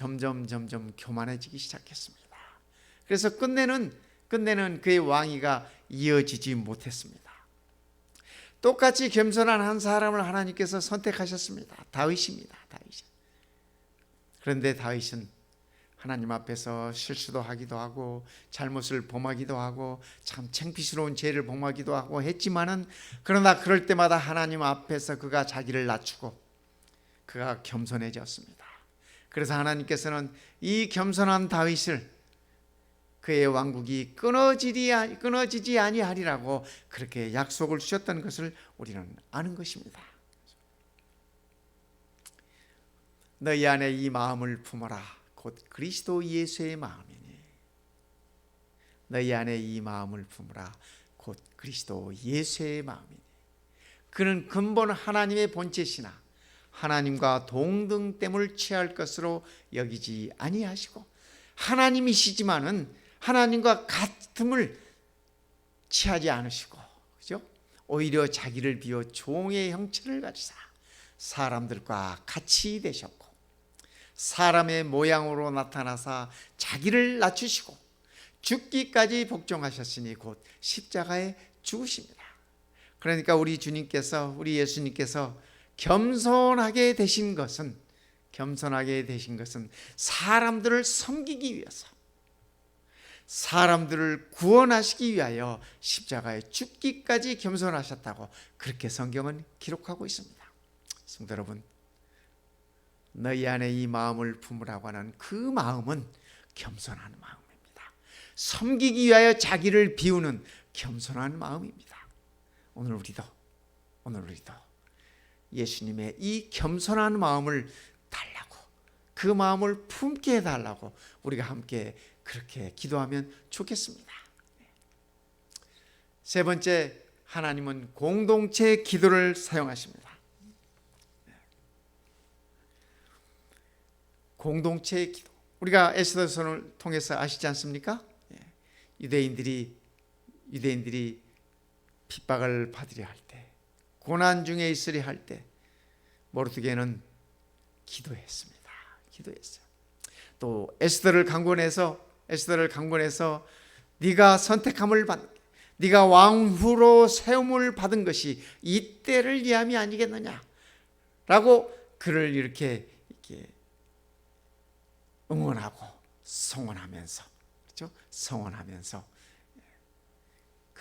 교만해지기 시작했습니다. 그래서 끝내는 그의 왕위가 이어지지 못했습니다. 똑같이 겸손한 한 사람을 하나님께서 선택하셨습니다. 다윗입니다. 그런데 다윗은 하나님 앞에서 실수도 하기도 하고 잘못을 범하기도 하고 참 창피스러운 죄를 범하기도 하고 했지만은, 그러나 그럴 때마다 하나님 앞에서 그가 자기를 낮추고 그가 겸손해졌습니다. 그래서 하나님께서는 이 겸손한 다윗을 그의 왕국이 끊어지지 아니하리라고 그렇게 약속을 주셨던 것을 우리는 아는 것입니다. 너희 안에 이 마음을 품어라. 곧 그리스도 예수의 마음이니. 너희 안에 이 마음을 품으라. 곧 그리스도 예수의 마음이니. 그는 근본 하나님의 본체시나 하나님과 동등됨을 취할 것으로 여기지 아니하시고, 하나님이시지만은 하나님과 같음을 취하지 않으시고, 그죠? 오히려 자기를 비워 종의 형체를 가지사 사람들과 같이 되셨고, 사람의 모양으로 나타나사 자기를 낮추시고 죽기까지 복종하셨으니 곧 십자가에 죽으십니다. 그러니까 우리 예수님께서 겸손하게 되신 것은 사람들을 섬기기 위해서, 사람들을 구원하시기 위하여 십자가에 죽기까지 겸손하셨다고 그렇게 성경은 기록하고 있습니다. 성도 여러분, 너희 안에 이 마음을 품으라고 하는 그 마음은 겸손한 마음입니다. 섬기기 위하여 자기를 비우는 겸손한 마음입니다. 오늘 우리도 예수님의 이 겸손한 마음을 달라고, 그 마음을 품게 해달라고 우리가 함께 그렇게 기도하면 좋겠습니다. 세 번째, 하나님은 공동체 기도를 사용하십니다. 공동체의 기도. 우리가 에스더서를 통해서 아시지 않습니까? 유대인들이 핍박을 받으려 할 때, 고난 중에 있으려 할 때 모르드게는 기도했습니다. 또 에스더를 강권해서 네가 선택함을 받는, 네가 왕후로 세움을 받은 것이 이 때를 위함이 아니겠느냐라고 그를 이렇게 응원하고 성원하면서, 그렇죠? 성원하면서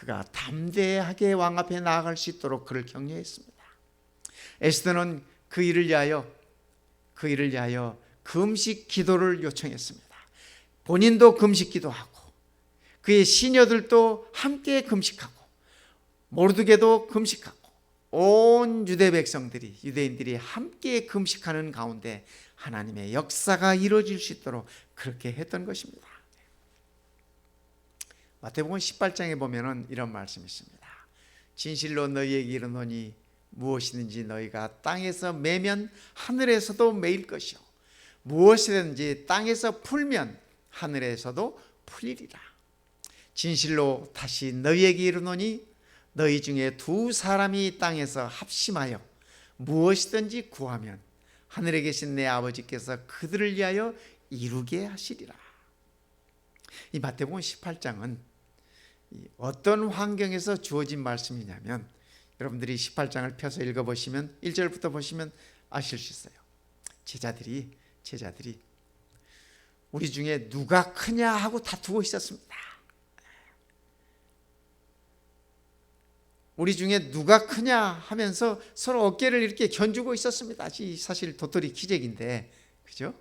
그가 담대하게 왕 앞에 나아갈 수 있도록 그를 격려했습니다. 에스더는 그 일을 위하여 금식 기도를 요청했습니다. 본인도 금식 기도하고 그의 시녀들도 함께 금식하고 모르드게도 금식하고 온 유대인들이 함께 금식하는 가운데 하나님의 역사가 이루어질 수 있도록 그렇게 했던 것입니다. 마태복음 18장에 보면은 이런 말씀이 있습니다. 진실로 너희에게 이르노니 무엇이든지 너희가 땅에서 매면 하늘에서도 매일 것이요 무엇이든지 땅에서 풀면 하늘에서도 풀리리라. 진실로 다시 너희에게 이르노니 너희 중에 두 사람이 땅에서 합심하여 무엇이든지 구하면 하늘에 계신 내 아버지께서 그들을 위하여 이루게 하시리라. 이 마태복음 18장은 어떤 환경에서 주어진 말씀이냐면 여러분들이 18장을 펴서 읽어보시면 1절부터 보시면 아실 수 있어요. 제자들이 우리 중에 누가 크냐 하고 다투고 있었습니다. 우리 중에 누가 크냐 하면서 서로 어깨를 이렇게 견주고 있었습니다. 사실 도토리 기적인데, 그죠?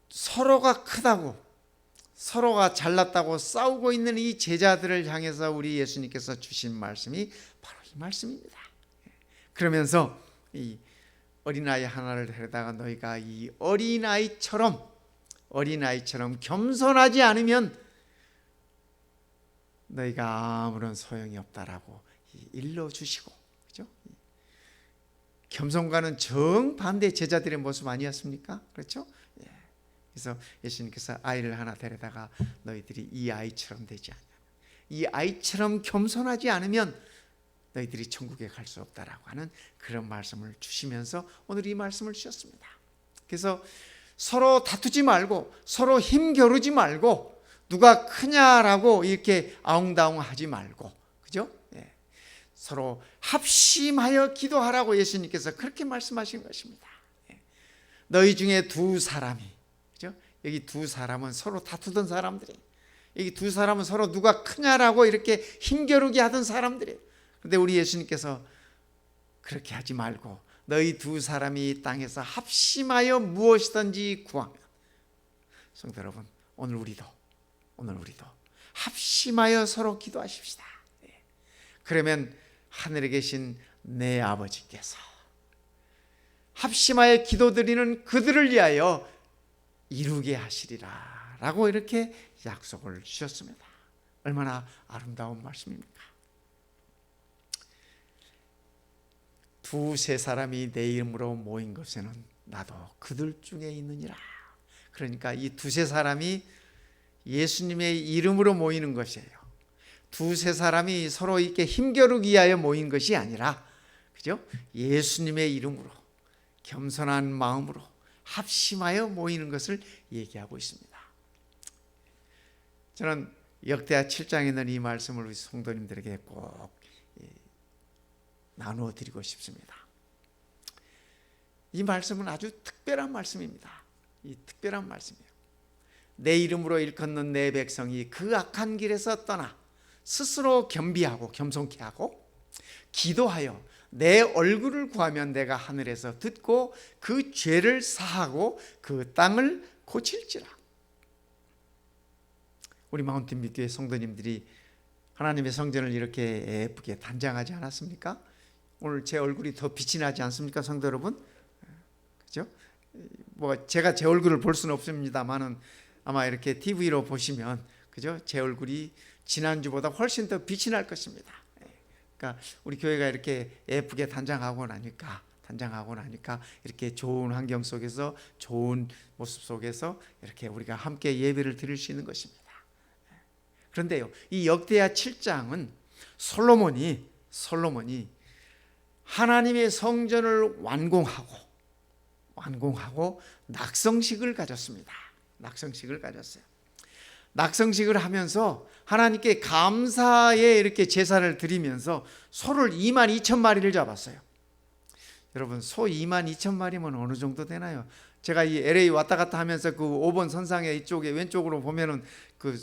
서로가 크다고, 서로가 잘났다고 싸우고 있는 이 제자들을 향해서 우리 예수님께서 주신 말씀이 바로 이 말씀입니다. 그러면서 이 어린아이 하나를 데려다가 너희가 이 어린아이처럼 겸손하지 않으면 너희가 아무런 소용이 없다라고 일러주시고, 그렇죠? 겸손과는 정반대 제자들의 모습 아니었습니까? 그렇죠? 그래서 예수님께서 아이를 하나 데려다가 너희들이 이 아이처럼 되지 않으면, 이 아이처럼 겸손하지 않으면 너희들이 천국에 갈 수 없다라고 하는 그런 말씀을 주시면서 오늘 이 말씀을 주셨습니다. 그래서 서로 다투지 말고 서로 힘겨루지 말고 누가 크냐라고 이렇게 아웅다웅하지 말고, 그죠? 서로 합심하여 기도하라고 예수님께서 그렇게 말씀하신 것입니다. 너희 중에 두 사람이, 그죠? 여기 두 사람은 서로 다투던 사람들이, 여기 두 사람은 서로 누가 크냐라고 이렇게 힘겨루게 하던 사람들이. 그런데 우리 예수님께서 그렇게 하지 말고 너희 두 사람이 땅에서 합심하여 무엇이든지 구하면, 성도 여러분, 오늘 우리도 합심하여 서로 기도하십시다. 그러면 하늘에 계신 내 아버지께서 합심하여 기도드리는 그들을 위하여 이루게 하시리라 라고 이렇게 약속을 주셨습니다. 얼마나 아름다운 말씀입니까? 두세 사람이 내 이름으로 모인 것에는 나도 그들 중에 있느니라. 그러니까 이 두세 사람이 예수님의 이름으로 모이는 것이에요. 두세 사람이 서로 이렇게 힘겨루기 위하여 모인 것이 아니라, 그죠? 예수님의 이름으로 겸손한 마음으로 합심하여 모이는 것을 얘기하고 있습니다. 저는 역대하 7장에 있는 이 말씀을 우리 성도님들에게 꼭 나누어 드리고 싶습니다. 이 말씀은 아주 특별한 말씀입니다. 이 특별한 말씀이에요. 내 이름으로 일컫는 내 백성이 그 악한 길에서 떠나 스스로 겸비하고 겸손케 하고 기도하여 내 얼굴을 구하면 내가 하늘에서 듣고 그 죄를 사하고 그 땅을 고칠지라. 우리 마운틴 뷰교회 성도님들이 하나님의 성전을 이렇게 예쁘게 단장하지 않았습니까? 오늘 제 얼굴이 더 빛이 나지 않습니까, 성도 여러분? 그죠? 뭐 제가 제 얼굴을 볼 수는 없습니다만은 아마 이렇게 TV로 보시면, 그죠? 제 얼굴이 지난주보다 훨씬 더 빛이 날 것입니다. 그러니까 우리 교회가 이렇게 예쁘게 단장하고 나니까 이렇게 좋은 환경 속에서 좋은 모습 속에서 이렇게 우리가 함께 예배를 드릴 수 있는 것입니다. 그런데요, 이 역대하 7장은 솔로몬이 하나님의 성전을 완공하고 낙성식을 가졌습니다. 낙성식을 하면서 하나님께 감사의 이렇게 제사를 드리면서 소를 22,000마리를 잡았어요. 여러분, 소 22,000마리면 어느 정도 되나요? 제가 이 LA 왔다 갔다 하면서 그 5번 선상에 이쪽에 왼쪽으로 보면은 그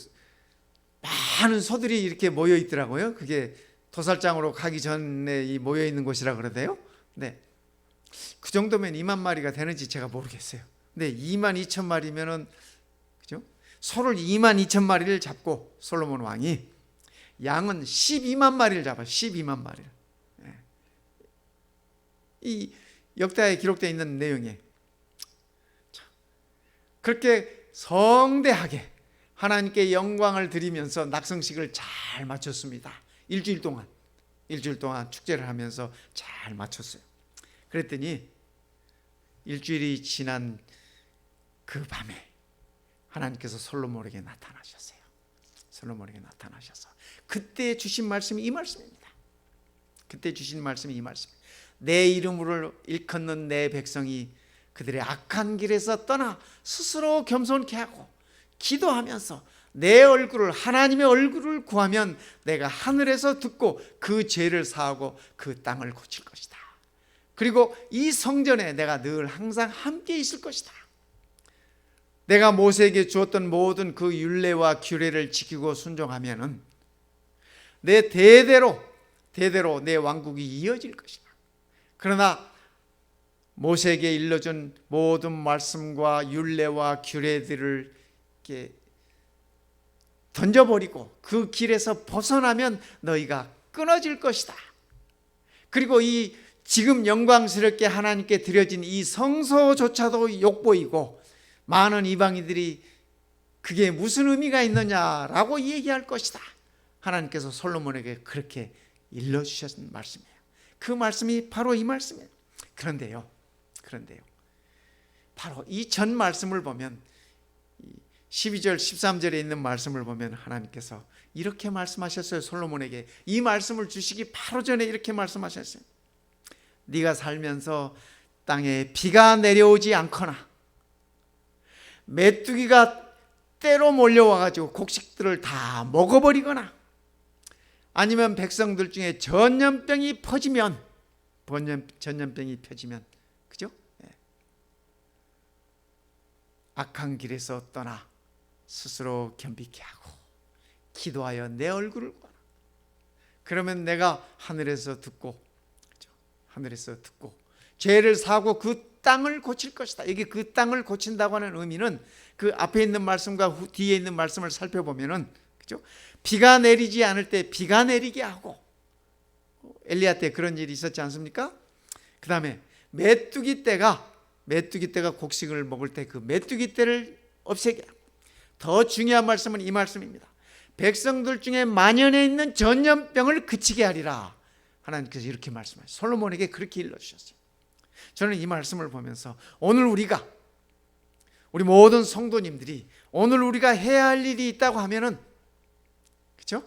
많은 소들이 이렇게 모여 있더라고요. 그게 도살장으로 가기 전에 이 모여 있는 곳이라 그러대요. 네. 그 정도면 2만 마리가 되는지 제가 모르겠어요. 근데 2만 2천 마리면은, 그죠? 소를 2만 2천 마리를 잡고 솔로몬 왕이 양은 12만 마리를 잡아요. 12만 마리를. 네. 이 역사에 기록되어 있는 내용에 그렇게 성대하게 하나님께 영광을 드리면서 낙성식을 잘 마쳤습니다. 일주일 동안 축제를 하면서 잘 마쳤어요. 그랬더니 일주일이 지난 그 밤에 하나님께서 솔로몬에게 나타나셨어요. 솔로몬에게 나타나셔서 그때 주신 말씀이 이 말씀입니다. 그때 주신 말씀이 이 말씀. 내 이름으로 일컫는 내 백성이 그들의 악한 길에서 떠나 스스로 겸손케 하고 기도하면서 내 얼굴을, 하나님의 얼굴을 구하면 내가 하늘에서 듣고 그 죄를 사하고 그 땅을 고칠 것이다. 그리고 이 성전에 내가 늘 항상 함께 있을 것이다. 내가 모세에게 주었던 모든 그 율례와 규례를 지키고 순종하면은 내 대대로 내 왕국이 이어질 것이다. 그러나 모세에게 일러준 모든 말씀과 율례와 규례들을 이렇게 던져버리고 그 길에서 벗어나면 너희가 끊어질 것이다. 그리고 이 지금 영광스럽게 하나님께 드려진 이 성소조차도 욕보이고 많은 이방인들이 그게 무슨 의미가 있느냐라고 얘기할 것이다. 하나님께서 솔로몬에게 그렇게 일러주셨던 말씀이에요. 그 말씀이 바로 이 말씀이에요. 그런데요 바로 이 전 말씀을 보면 12절 13절에 있는 말씀을 보면 하나님께서 이렇게 말씀하셨어요. 솔로몬에게 이 말씀을 주시기 바로 전에 이렇게 말씀하셨어요. 네가 살면서 땅에 비가 내려오지 않거나 메뚜기가 때로 몰려와가지고 곡식들을 다 먹어버리거나 아니면 백성들 중에 전염병이 퍼지면 그죠? 악한 길에서 떠나 스스로 겸비케 하고 기도하여 내 얼굴을 구하라. 그러면 내가 하늘에서 듣고 죄를 사고 그 땅을 고칠 것이다. 이게 그 땅을 고친다고 하는 의미는 그 앞에 있는 말씀과 뒤에 있는 말씀을 살펴보면은, 그죠? 비가 내리지 않을 때 비가 내리게 하고, 엘리야 때 그런 일이 있었지 않습니까? 그 다음에 메뚜기 떼가 곡식을 먹을 때 그 메뚜기 떼를 없애게 하고, 더 중요한 말씀은 이 말씀입니다. 백성들 중에 만연해 있는 전염병을 그치게 하리라. 하나님께서 이렇게 말씀하셨어요. 솔로몬에게 그렇게 일러주셨어요. 저는 이 말씀을 보면서 오늘 우리 모든 성도님들이 오늘 우리가 해야 할 일이 있다고 하면은, 그렇죠?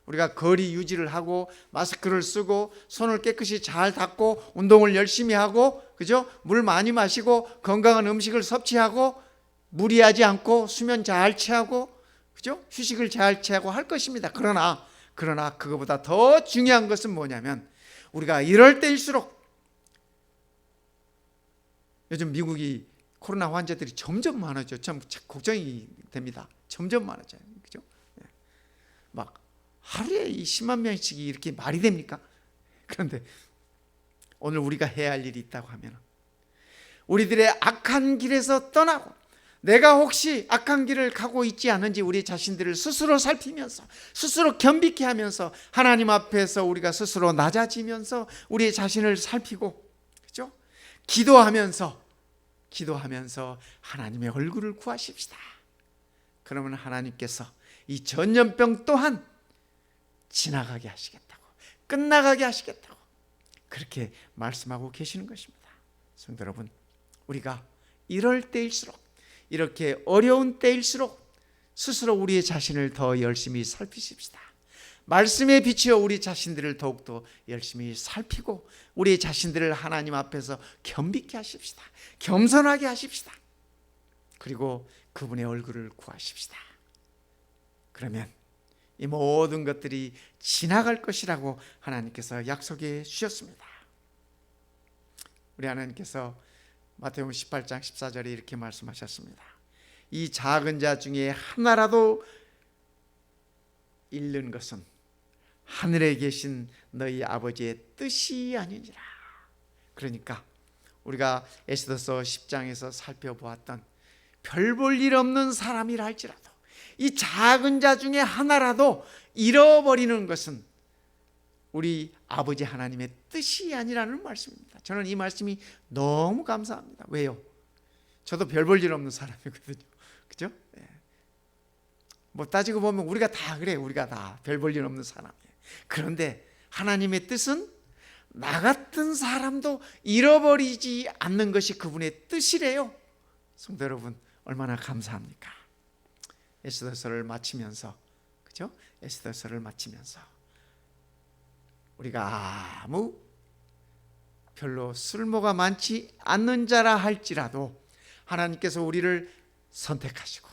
우리가 거리 유지를 하고 마스크를 쓰고 손을 깨끗이 잘 닦고 운동을 열심히 하고, 그죠? 물 많이 마시고 건강한 음식을 섭취하고 무리하지 않고 수면 잘 취하고, 그죠? 휴식을 잘 취하고 할 것입니다. 그러나 그거보다 더 중요한 것은 뭐냐면, 우리가 이럴 때일수록 요즘 미국이 코로나 환자들이 점점 많아져. 참 걱정이 됩니다. 점점 많아져요. 그죠? 막 하루에 10만 명씩 이렇게 말이 됩니까? 그런데 오늘 우리가 해야 할 일이 있다고 하면, 우리들의 악한 길에서 떠나고 내가 혹시 악한 길을 가고 있지 않은지 우리 자신들을 스스로 살피면서 스스로 겸비케 하면서 하나님 앞에서 우리가 스스로 낮아지면서 우리 자신을 살피고, 그죠? 기도하면서 하나님의 얼굴을 구하십시다. 그러면 하나님께서 이 전염병 또한 지나가게 하시겠다고, 끝나가게 하시겠다고 그렇게 말씀하고 계시는 것입니다. 성도 여러분, 우리가 이럴 때일수록, 이렇게 어려운 때일수록 스스로 우리의 자신을 더 열심히 살피십시다. 말씀에 비추어 우리 자신들을 더욱더 열심히 살피고 우리 자신들을 하나님 앞에서 겸비케 하십시다. 겸손하게 하십시다. 그리고 그분의 얼굴을 구하십시다. 그러면 이 모든 것들이 지나갈 것이라고 하나님께서 약속해 주셨습니다. 우리 하나님께서 마태복음 18장 14절에 이렇게 말씀하셨습니다. 이 작은 자 중에 하나라도 잃는 것은 하늘에 계신 너희 아버지의 뜻이 아니니라. 그러니까 우리가 에스더서 10장에서 살펴보았던 별 볼 일 없는 사람이라 할지라도 이 작은 자 중에 하나라도 잃어버리는 것은 우리 아버지 하나님의 뜻이 아니라는 말씀입니다. 저는 이 말씀이 너무 감사합니다. 왜요? 저도 별 볼 일 없는 사람이거든요. 그죠? 뭐 따지고 보면 우리가 다 그래. 우리가 다 별 볼 일 없는 사람이에요. 그런데 하나님의 뜻은 나 같은 사람도 잃어버리지 않는 것이 그분의 뜻이래요. 성도 여러분, 얼마나 감사합니까? 에스더서를 마치면서, 그죠? 에스더서를 마치면서 우리가 아무 별로 쓸모가 많지 않는 자라 할지라도 하나님께서 우리를 선택하시고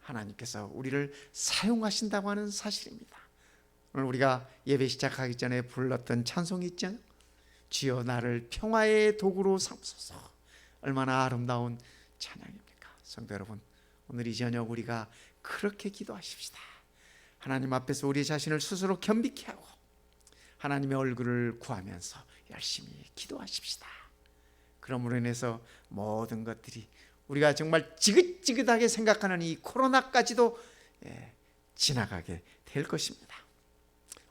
하나님께서 우리를 사용하신다고 하는 사실입니다. 오늘 우리가 예배 시작하기 전에 불렀던 찬송이 있잖아요. 주여 나를 평화의 도구로 삼소서. 얼마나 아름다운 찬양입니까? 성도 여러분, 오늘 이 저녁 우리가 그렇게 기도하십시다. 하나님 앞에서 우리 자신을 스스로 겸비케 하고 하나님의 얼굴을 구하면서 열심히 기도하십시다. 그러므로 인해서 모든 것들이 우리가 정말 지긋지긋하게 생각하는 이 코로나까지도 지나가게 될 것입니다.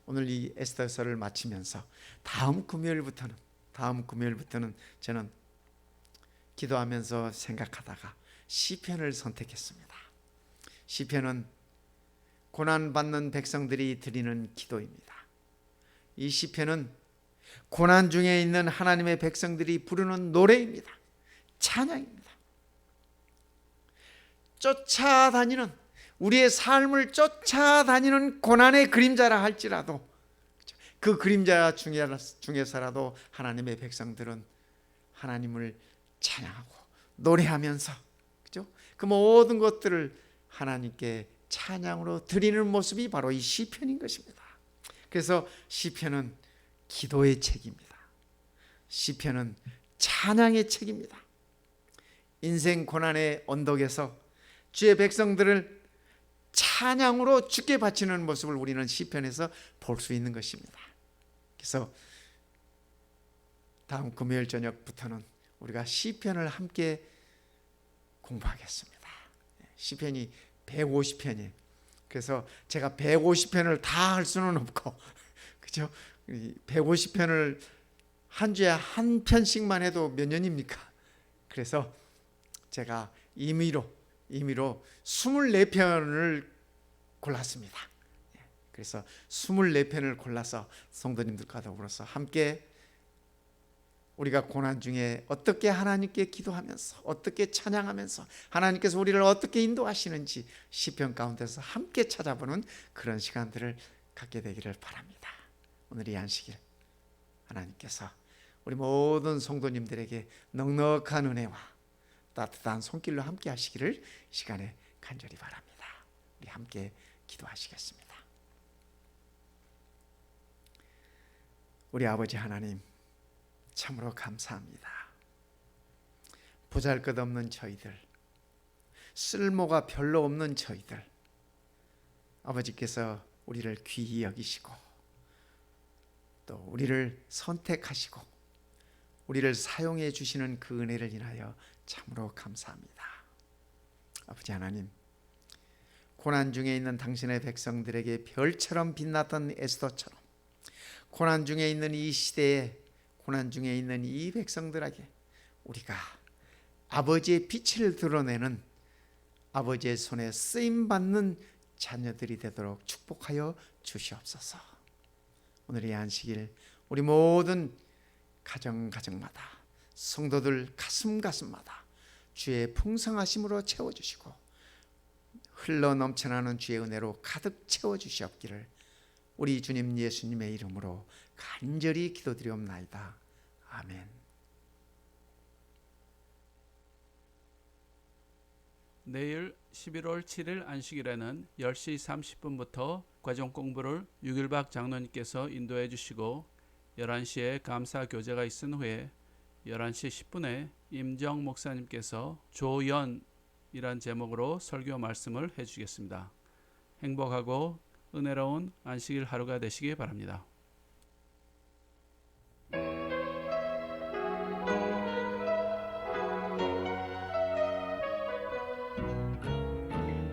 오늘 이 에스더서를 마치면서 다음 금요일부터는 저는 기도하면서 생각하다가 시편을 선택했습니다. 시편은 고난받는 백성들이 드리는 기도입니다. 이 시편은 고난 중에 있는 하나님의 백성들이 부르는 노래입니다. 찬양입니다. 쫓아다니는, 우리의 삶을 쫓아다니는 고난의 그림자라 할지라도 그 그림자 중에서라도 하나님의 백성들은 하나님을 찬양하고 노래하면서, 그죠? 그 모든 것들을 하나님께 찬양으로 드리는 모습이 바로 이 시편인 것입니다. 그래서 시편은 기도의 책입니다. 시편은 찬양의 책입니다. 인생 고난의 언덕에서 주의 백성들을 찬양으로 주께 바치는 모습을 우리는 시편에서 볼 수 있는 것입니다. 그래서 다음 금요일 저녁부터는 우리가 시편을 함께 공부하겠습니다. 시편이 150편이에요. 그래서 제가 150편을 다 할 수는 없고, 그죠? 150편을 한 주에 한 편씩만 해도 몇 년입니까? 그래서 제가 임의로 24편을 골랐습니다. 그래서 24편을 골라서 성도님들과 더불어서 함께 우리가 고난 중에 어떻게 하나님께 기도하면서 어떻게 찬양하면서 하나님께서 우리를 어떻게 인도하시는지 시편 가운데서 함께 찾아보는 그런 시간들을 갖게 되기를 바랍니다. 오늘 이 안식일 하나님께서 우리 모든 성도님들에게 넉넉한 은혜와 따뜻한 손길로 함께 하시기를 시간에 간절히 바랍니다. 우리 함께 기도하시겠습니다. 우리 아버지 하나님, 참으로 감사합니다. 보잘것없는 저희들, 쓸모가 별로 없는 저희들, 아버지께서 우리를 귀히 여기시고 또 우리를 선택하시고 우리를 사용해 주시는 그 은혜를 인하여 참으로 감사합니다. 아버지 하나님, 고난 중에 있는 당신의 백성들에게 별처럼 빛났던 에스더처럼 고난 중에 있는 이 시대에 고난 중에 있는 이 백성들에게 우리가 아버지의 빛을 드러내는 아버지의 손에 쓰임받는 자녀들이 되도록 축복하여 주시옵소서. 오늘 이 안식일 우리 모든 가정마다 성도들 가슴마다 주의 풍성하심으로 채워주시고 흘러 넘쳐나는 주의 은혜로 가득 채워주시옵기를 우리 주님 예수님의 이름으로 간절히 기도드리옵나이다. 아멘. 내일 11월 7일 안식일에는 10시 30분부터 과정 공부를 유길박 장로님께서 인도해 주시고 11시에 감사 교제가 있은 후에 11시 10분에 임정 목사님께서 조연이란 제목으로 설교 말씀을 해주시겠습니다. 행복하고 은혜로운 안식일 하루가 되시기 바랍니다.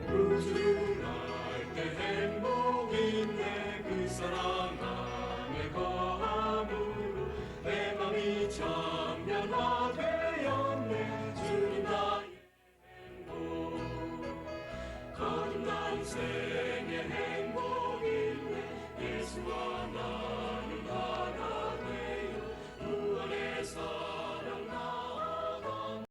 우주날 때 행복인데 그 사랑 안에 거함으로 내 맘이 참변하